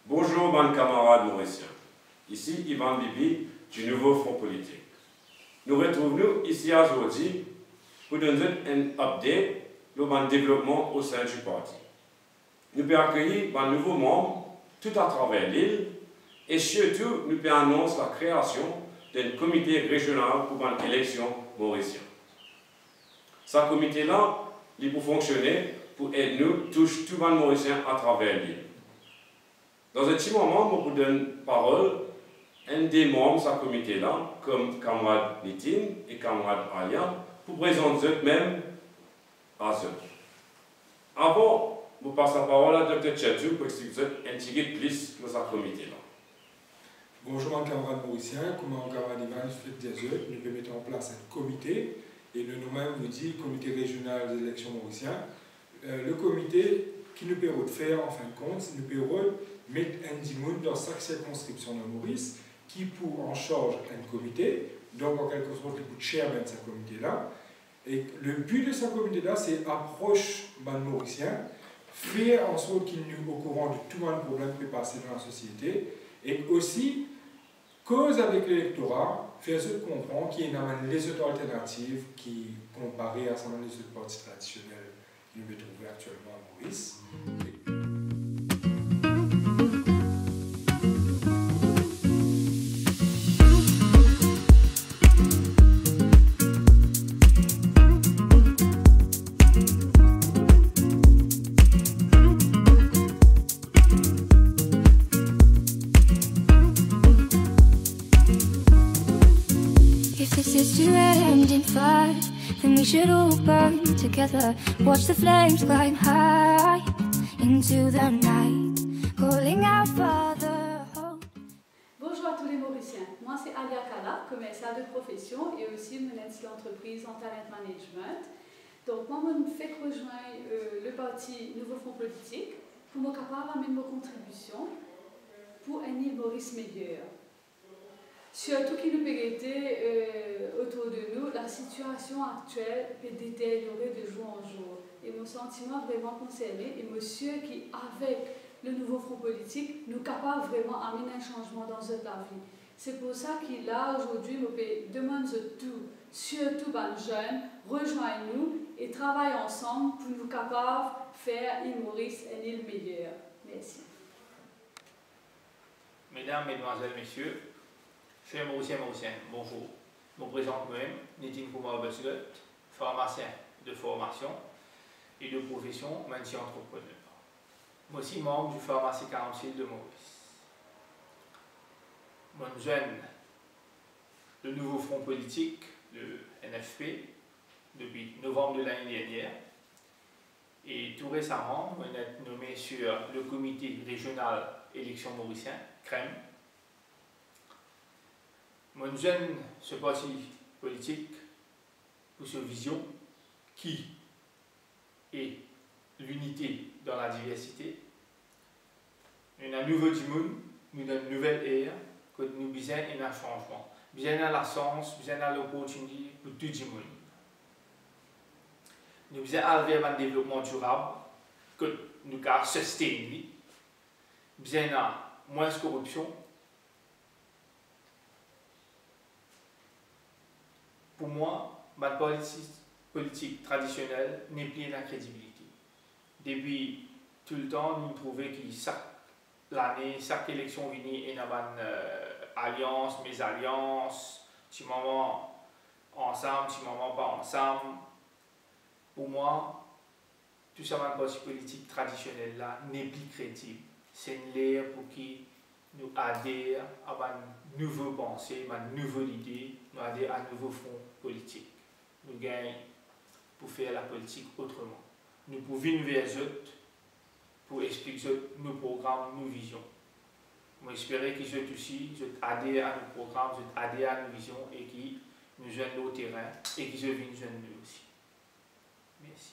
Bonjour, mes camarades mauriciens. Ici Ivan Bibi du Nouveau Front Politique. Nous retrouvons ici aujourd'hui pour donner un update sur le développement au sein du parti. Nous pouvons accueillir un nouveau membre tout à travers l'île et surtout nous pouvons annoncer la création d'un comité régional pour l'élection mauricienne. Ce comité-là, il peut fonctionner pour aider nous tous, tous les Mauriciens à travers l'île. Dans un petit moment, je vous donne parole à un des membres de ce comité-là, comme camarade Nitin et camarade Alia, pour présenter eux-mêmes à eux. Avant, je passe la parole à Dr. Tchadjou pour expliquer un petit peu plus de ce comité-là. Bonjour, mes camarades mauriciens. Comme mon camarade Ivan fait des œufs, nous mettons en place un comité, et le nom-même vous dit Comité régional des élections mauriciens. Le comité qui nous permet de faire, en fin de compte, nous permet de mettre un dimoun dans chaque circonscription de Maurice, qui pour en charge un comité, donc en quelque sorte, qui coûte cher même ce comité-là. Et le but de ce comité-là, c'est approche man mauricien, faire en sorte qu'il nous au courant de tout un problème qui peut passer dans la société, et aussi cause avec l'électorat, faire se comprendre qu'il y a les autres alternatives qui, comparées à certains des autres partis traditionnels qui nous trouvent actuellement à Maurice. Then we should all burn together. Watch the flames climb high into the night, calling out Father hope. Bonjour à tous les Mauriciens. Moi c'est Alia Kala, commerciale de profession et aussi menette l'entreprise en talent management. Donc moi je me fais rejoindre le parti Nouveau Front Politique pour me capable d'amener mes contributions pour un île Maurice meilleur. Surtout qui nous permettait autour de nous, la situation actuelle peut détériorer de jour en jour. Et mon sentiment vraiment concerné, et monsieur qui, avec le nouveau front politique, nous capable vraiment d'amener un changement dans notre vie. C'est pour ça qu'il là aujourd'hui, nous demande tout, surtout les jeunes, rejoignez-nous et travaillons ensemble pour nous capables de faire l'île Maurice une île meilleure. Merci. Mesdames, Mesdemoiselles, Messieurs, chers Mauriciens, bonjour. Je me présente moi-même, Nitin Kumar Betsulet, pharmacien de formation et de profession, maintien entrepreneur. Moi aussi membre du pharmacie 46 de Maurice. Moi, je joins le nouveau front politique, le NFP, depuis novembre de l'année dernière. Et tout récemment, on est nommé sur le comité régional élection mauricien, CREM. Moi, je joins ce parti politique pour cette vision qui est l'unité dans la diversité. Nous avons un nouveau monde, nous avons une nouvelle ère, que nous avons besoin d'un changement. Besoin de la chance, besoin de l'opportunité pour tout le monde. Nous avons besoin vers un développement durable, que nous avons sustainable. Besoin de moins de corruption. Pour moi, ma politique traditionnelle n'est plus la crédibilité. Depuis tout le temps, nous trouvons que chaque année, chaque élection vient, il y a une alliance, mésalliance, petit moment ensemble, petit moment pas ensemble. Pour moi, tout ça, ma politique traditionnelle là n'est plus crédible. C'est une l'ère pour qui nous adhère à une nouvelle pensée, à une nouvelle idée, nous adhère à un nouveau front politique. Nous gagnons pour faire la politique autrement. Nous pouvons venir vers eux pour expliquer nos programmes, nos visions. J'espère que vous aussi adhèrent à nos programmes, vous adhèrent à nos visions et qui nous joignent au terrain et qui viennent joindre nous aussi. Merci.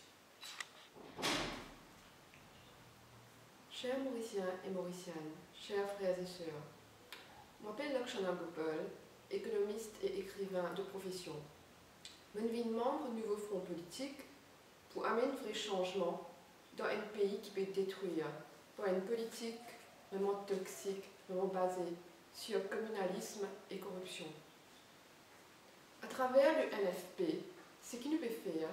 Chers Mauriciens et Mauriciennes, chers frères et sœurs, Je m'appelle Lakshana Gopal, économiste et écrivain de profession. Je suis membre du nouveau front politique pour amener un vrai changement dans un pays qui peut détruire par une politique vraiment toxique, vraiment basée sur communalisme et corruption. À travers le NFP, ce qu'il nous peut faire,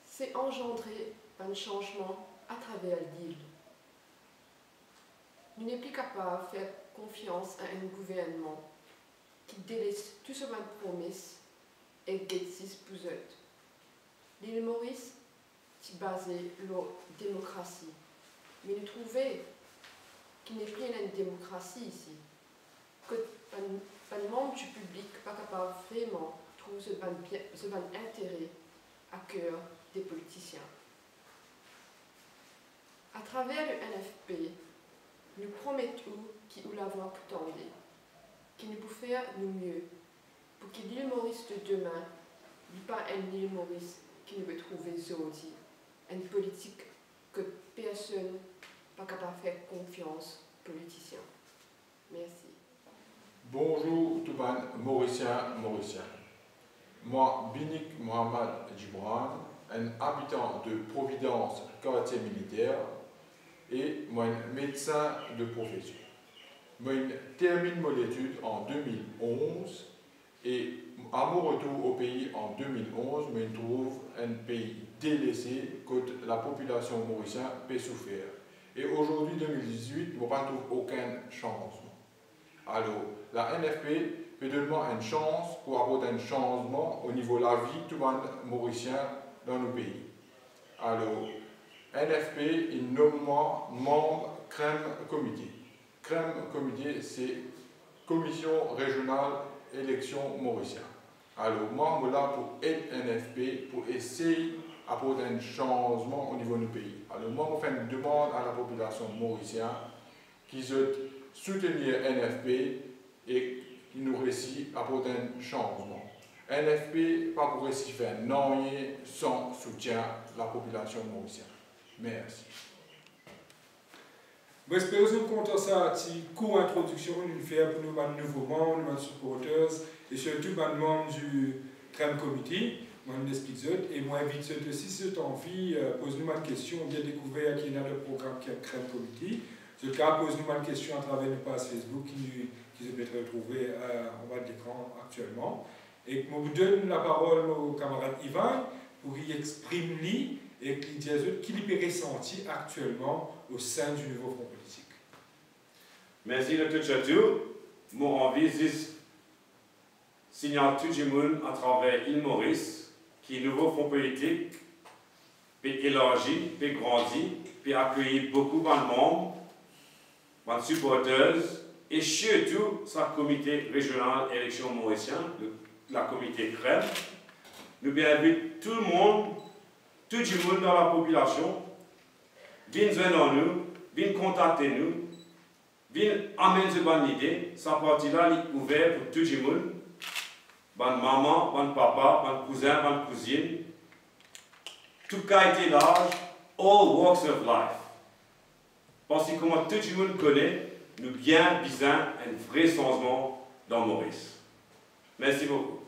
c'est engendrer un changement à travers l'île. Nous n'est plus capable de faire confiance à un gouvernement qui délaisse tout ce de promesses et décide pour eux. L'île Maurice est basée sur la démocratie, mais nous trouvons qu'il n'est plus une démocratie ici, que le membre du public n'est pas capable vraiment de trouver ce intérêt à cœur des politiciens. À travers le NFP, nous promettons qu'il nous l'avons pourtendé, qu'il nous peut faire nous mieux, pour que l'île Maurice de demain n'est pas une île Maurice qui nous peut trouver aujourd'hui, une politique que personne n'est pas capable de faire confiance aux politiciens. Merci. Bonjour tout le monde, Mauricien. Moi, Binik Mohamed Djibran, un habitant de Providence, quartier militaire, et moi, un médecin de profession. Moi, termine mon étude en 2011 et à mon retour au pays en 2011, je me trouve un pays délaissé que la population mauricienne peut souffrir. Et aujourd'hui, 2018, je ne trouve aucun changement. Alors, la NFP peut donner une chance pour apporter un changement au niveau de la vie de tout le monde mauricien dans nos pays. Alors, NFP est nommé membre CREM Comité. CREM Comité, c'est Commission Régionale Élection Mauricienne. Alors, moi, je suis là pour aider NFP, pour essayer d'apporter un changement au niveau de nos pays. Alors, moi, je fais une demande à la population mauricienne qu'ils soutenir NFP et qu'ils nous réussissent à apporter un changement. NFP, pas pour réussir faire non sans soutien de la population mauricienne. Merci. J'espère que vous comptez ça, une courte introduction, nous faire pour nos nouveaux membres, nos supporters et surtout les membres du CREM Comité. Moi, je l'explique et moi, invite ceux aussi, si vous avez envie, posez-nous une question, on vient découvrir qu'il y a le programme qui est le CREM Comité. Ce cas, posez-nous une question à travers nos pages Facebook qui se peut retrouver en bas de l'écran actuellement. Et je vous donne la parole au camarade Ivan pour qu'il exprime lui et qu'il dise qu'il peut ressentir actuellement au sein du nouveau front politique. Merci de tout chatou. Mon envie, c'est signaler tout le monde à travers l'île Maurice, qui est nouveau front politique, peut élargir, peut grandir, peut accueillir beaucoup de membres, de supporters, et surtout, sa comité régional élection mauricien, la comité CREM. Nous invitons tout le monde dans la population, viens joindre nous, viens contacter nous, viens amener une bonne idée. Sa partie-là est ouverte pour tout le monde. Bonne maman, bonne papa, bonne cousin, bonne cousine. Toute qualité d'âge, all walks of life. Parce que comme tout le monde connaît, nous bien besoin un vrai changement dans Maurice. Merci beaucoup.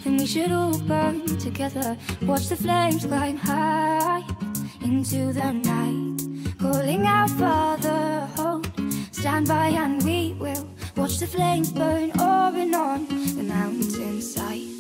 Then we should all burn together. Watch the flames climb high into the night, calling out Father, hold, stand by and we will watch the flames burn over and on the mountainside.